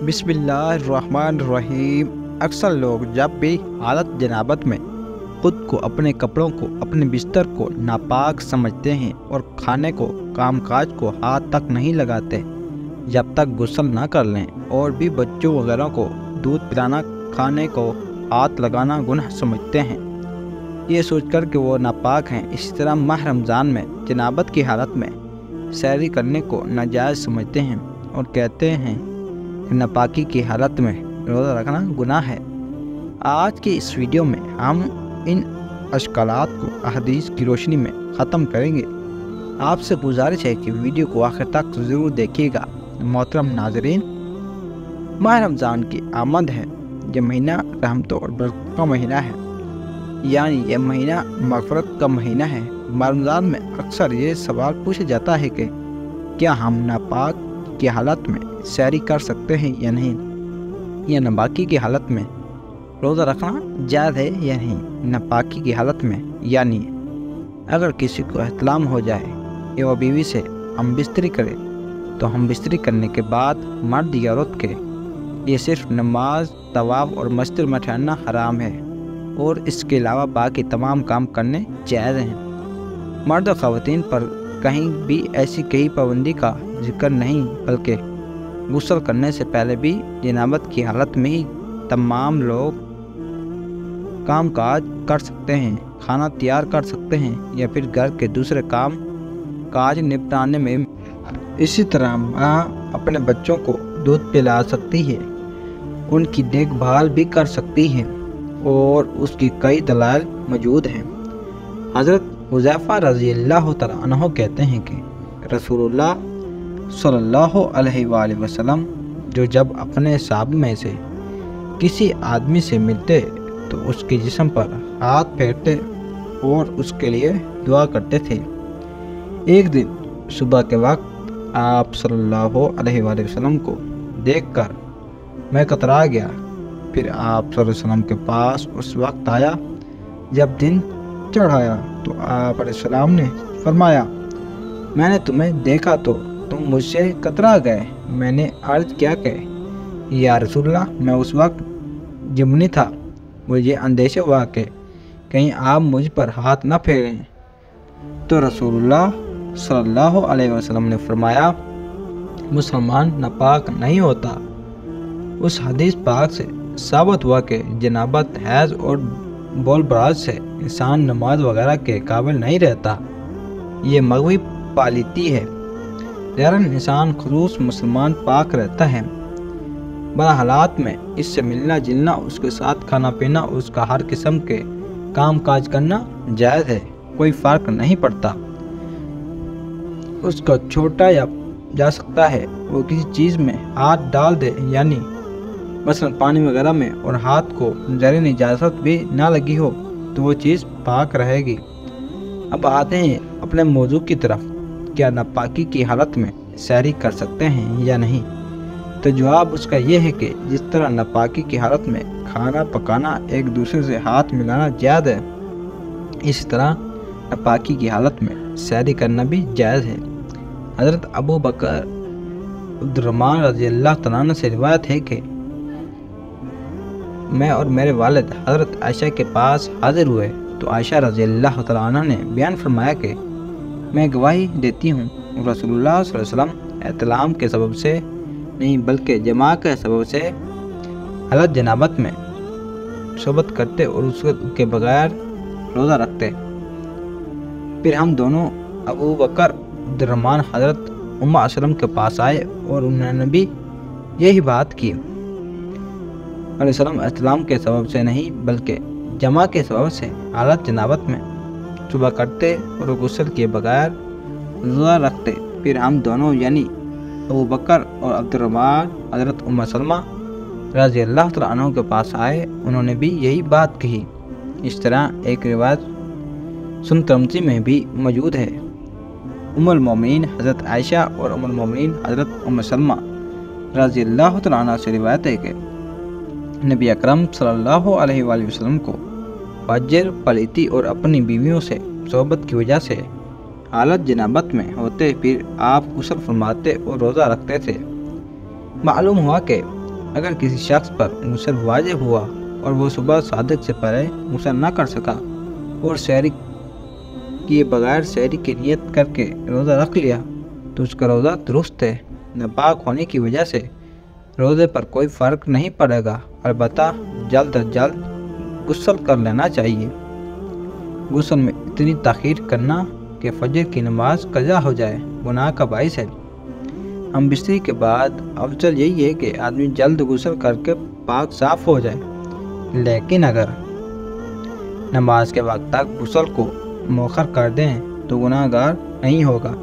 बिस्मिल्लाहिर्रहमानिर्रहीम। अक्सर लोग जब भी हालत जनाबत में खुद को, अपने कपड़ों को, अपने बिस्तर को नापाक समझते हैं और खाने को, कामकाज को हाथ तक नहीं लगाते जब तक गुस्ल ना कर लें, और भी बच्चों वगैरह को दूध पिलाना, खाने को हाथ लगाना गुनाह समझते हैं, ये सोचकर कि वो नापाक हैं। इसी तरह माह रमज़ान में जनाबत की हालत में सैरी करने को नाजायज़ समझते हैं और कहते हैं कि नापाकी की हालत में रोज़ा रखना गुनाह है। आज की इस वीडियो में हम इन अशकालात को अहदीस की रोशनी में ख़त्म करेंगे। आपसे गुजारिश है कि वीडियो को आखिर तक ज़रूर देखिएगा। मोहतरम नाज़रीन, माह रमज़ान की आमद है। यह महीना रहमतों और बरकत का महीना है, यानी यह महीना मग़फ़िरत का महीना है। रमज़ान में अक्सर ये सवाल पूछा जाता है कि क्या हम नापाक की हालत में सैरी कर सकते हैं या नहीं, या नापाकी की हालत में रोज़ा रखना जायज़ है या नहीं। नापाकी की हालत में यानी अगर किसी को एहतलाम हो जाए या वह बीवी से हम बिस्तरी करे, तो हम बिस्तरी करने के बाद मर्द या औरत के ये सिर्फ नमाज, तवाफ़ और मस्जिद में ठहरना हराम है, और इसके अलावा बाकी तमाम काम करने जायज़ हैं। मर्द और ख़वातीन पर कहीं भी ऐसी कहीं पाबंदी का जिक्र नहीं, बल्कि गुस्ल करने से पहले भी जनाबत की हालत में ही तमाम लोग काम काज कर सकते हैं, खाना तैयार कर सकते हैं या फिर घर के दूसरे काम काज निपटाने में। इसी तरह माँ अपने बच्चों को दूध पिला सकती है, उनकी देखभाल भी कर सकती है, और उसकी कई दलाइल मौजूद हैं। हज़रत हुज़ैफ़ा रज़ियल्लाहु तआला अन्हु कहते हैं कि रसूलुल्लाह सल्लल्लाहु अलैहि वसल्लम जो जब अपने साहब में से किसी आदमी से मिलते तो उसके जिस्म पर हाथ फेरते और उसके लिए दुआ करते थे। एक दिन सुबह के वक्त आप सल्लल्लाहु अलैहि वसल्लम को देखकर मैं कतरा गया। फिर आप सल्लल्लाहु अलैहि वसल्लम के पास उस वक्त आया जब दिन चढ़ आया, तो आप अलैहिस्सलाम ने फरमाया, मैंने तुम्हें देखा तो तुम मुझसे कतरा गए। मैंने अर्ज़ किया कि या रसूलल्लाह, मैं उस वक्त जिमनी था, मुझे अंदेशा हुआ कि कहीं आप मुझ पर हाथ न फेरें। तो रसूलुल्लाह सल्लल्लाहु अलैहि वसल्लम ने फरमाया, मुसलमान नापाक नहीं होता। उस हदीस पाक से साबित हुआ कि जनाबत, हैज़ और बोल बराज से इंसान नमाज वगैरह के काबिल नहीं रहता। ये मग़वी पालिती है। ज़ाहिरन इंसान खुसूस मुसलमान पाक रहता है। बड़ा हालात में इससे मिलना जुलना, उसके साथ खाना पीना, उसका हर किस्म के काम काज करना जायज़ है, कोई फ़र्क नहीं पड़ता। उसका छोटा या जा सकता है, वो किसी चीज़ में हाथ डाल दे, यानी मसलन पानी वगैरह में, और हाथ को ज़हरी इजाज़त भी ना लगी हो, तो वो चीज़ पाक रहेगी। अब आते हैं अपने मौजू की तरफ। क्या नापाकी की हालत में सैरी कर सकते हैं या नहीं? तो जवाब उसका ये है कि जिस तरह नापाकी की हालत में खाना पकाना, एक दूसरे से हाथ मिलाना जायज़ है, इसी तरह नापाकी की हालत में सैरी करना भी जायज़ है। हज़रत अबू बकर अब्दुर्रहमान रज़ियल्लाहु तआला अन्हु से रिवायत है कि मैं और मेरे वालिद हज़रत आयशा के पास हाजिर हुए, तो आयशा रज़ियल्लाहु तआला अन्हा ने बयान फरमाया कि मैं गवाही देती हूँ, रसूलुल्लाह सल्लल्लाहु अलैहि वसल्लम एहतलाम के सबब से नहीं, बल्कि जमा के सबब से हालत जनाबत में सोबत करते और उसके बगैर रोज़ा रखते। फिर हम दोनों अबू बकर अब्दुर्रहमान हज़रत उम्मा असलम के पास आए और उन्होंने भी यही बात की। इस्लाम के सबब से नहीं, बल्कि जमा के सबब से हालत जनाबत में सुबह करते और गुस्ल किए बगैर रोज़ा रखते। फिर हम दोनों यानी अबू बकर और अब्दुर्रहमान हज़रत उम्मा सलमा रज़ियल्लाहु तआला अन्हु के पास आए, उन्होंने भी यही बात कही। इस तरह एक रिवायत सुनन तिरमिज़ी में भी मौजूद है। उम्मुल मोमिनीन हज़रत आयशा और उम्मुल मोमिनीन हज़रत उम्म सलमा रज़ियल्लाहु तआला अन्हा से रिवायत है कि नबी अकरम सल्लल्लाहु अलैहि वसल्लम को फजर, पलीती और अपनी बीवियों से सोबत की वजह से हालत जनाबत में होते फिर आप गुस्ल फरमाते और रोज़ा रखते थे। मालूम हुआ कि اگر کسی شخص پر غسل واجب ہوا اور وہ صبح صادق سے پہلے غسل نہ کر سکا اور سحری کیے بغیر سحری کی نیت کر کے روزہ رکھ لیا تو اس کا روزہ درست ہے۔ ناپاک ہونے کی وجہ سے روزے پر کوئی فرق نہیں پڑے گا، البتہ جلد از جلد غسل کر لینا چاہیے۔ غسل میں اتنی تاخیر کرنا کہ فجر کی نماز قضا ہو جائے گناہ کا باعث ہے۔ ہم بستری کے بعد افضل یہی ہے کہ آدمی جلد غسل کر کے پاک صاف ہو جائے، لیکن اگر نماز کے وقت تک غسل کو مؤخر کر دیں تو گناہ گار نہیں ہوگا۔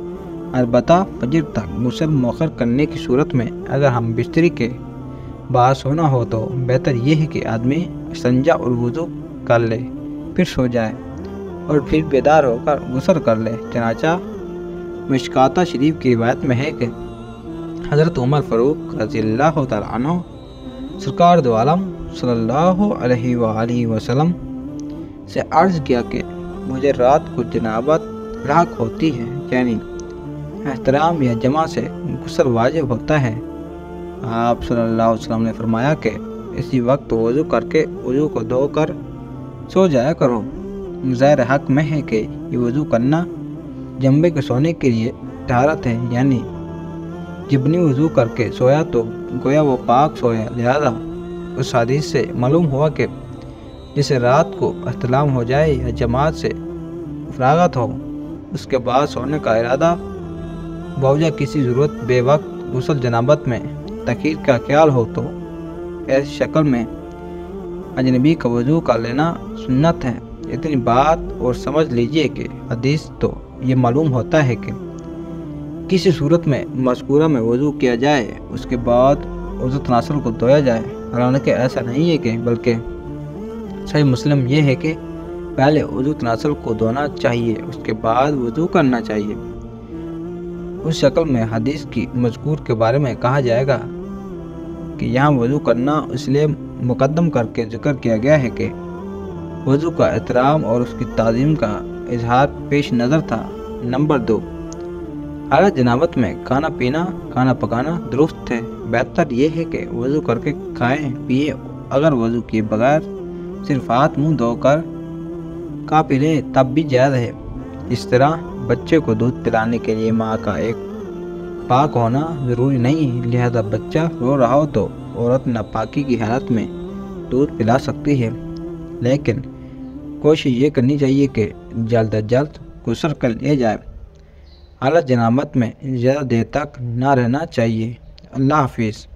البتہ فجر تک غسل مؤخر کرنے کی صورت میں اگر ہم بستری کے بعد سونا ہو تو بہتر یہ ہے کہ آدمی استنجا اور وضو کر لے، پھر سو جائے اور پھر بیدار ہو کر غسل کر لے۔ چنانچہ مشکوہ شریف کی روایت میں ہے کہ حضرت عمر فاروق رضی اللہ تعالیٰ عنہ سرکار دو عالم صلی اللہ علیہ وآلہ وسلم سے عرض کیا کہ مجھے رات کو جنابت لاحق ہوتی ہے، یعنی احترام یا جمع سے غسل واجب ہوتا ہے۔ آپ صلی اللہ علیہ وسلم نے فرمایا کہ اسی وقت وضو کر کے وضو کو دھو کر سو جایا کرو۔ ظاہر حق میں ہے کہ یہ وضو کرنا جنبے کے سونے کے لیے طہارت ہے، یعنی جبنی وضو کر کے سویا تو گویا وہ پاک سویا، لہذا اس حدیث سے معلوم ہوا کہ جسے رات کو احتلام ہو جائے یا جماعت سے فراغت ہو، اس کے بعد سونے کا ارادہ بوجہ کسی ضرورت بے وقت غسل جنابت میں تاخیر کا خیال ہو تو ایسی شکل میں اجنبی کا وضو کر لینا سنت ہے۔ اتنی بات اور سمجھ لیجئے کہ حدیث تو یہ معلوم ہوتا ہے کہ کسی صورت میں مذکورہ میں وضو کیا جائے اس کے بعد عضو تناسل کو دھویا جائے، حالانکہ ایسا نہیں ہے کہ بلکہ صحیح مسلم یہ ہے کہ پہلے عضو تناسل کو دھونا چاہیے، اس کے بعد وضو کرنا چاہیے۔ اس شکل میں حدیث کی مذکور کے بارے میں کہا جائے گا کہ یہاں وضو کرنا اس لیے مقدم کر کے ذکر کیا گیا ہے کہ وضو کا احترام اور اس کی تعظیم کا اظہار پیش نظر تھا۔ نمبر 2، حالت جنابت میں کھانا پینا، کھانا پکانا درست ہے۔ بہتر یہ ہے کہ وضو کر کے کھائیں پیے، اگر وضو کیے بغیر صرف ہاتھ منہ دھو کر کھا پی لیں تب بھی جائز ہے۔ اس طرح بچے کو دودھ پلانے کے لیے ماں کا ایک پاک ہونا ضروری نہیں، لہذا بچہ رو رہا ہو تو عورت ناپاکی کی حالت میں دودھ پلا سکتی ہے، لیکن کوشش یہ کرنی چاہیے کہ جلد از جلد غسل کر لیا جائے۔ حالت جنابت میں زیادہ دیر تک نہ رہنا چاہیے۔ اللہ حافظ۔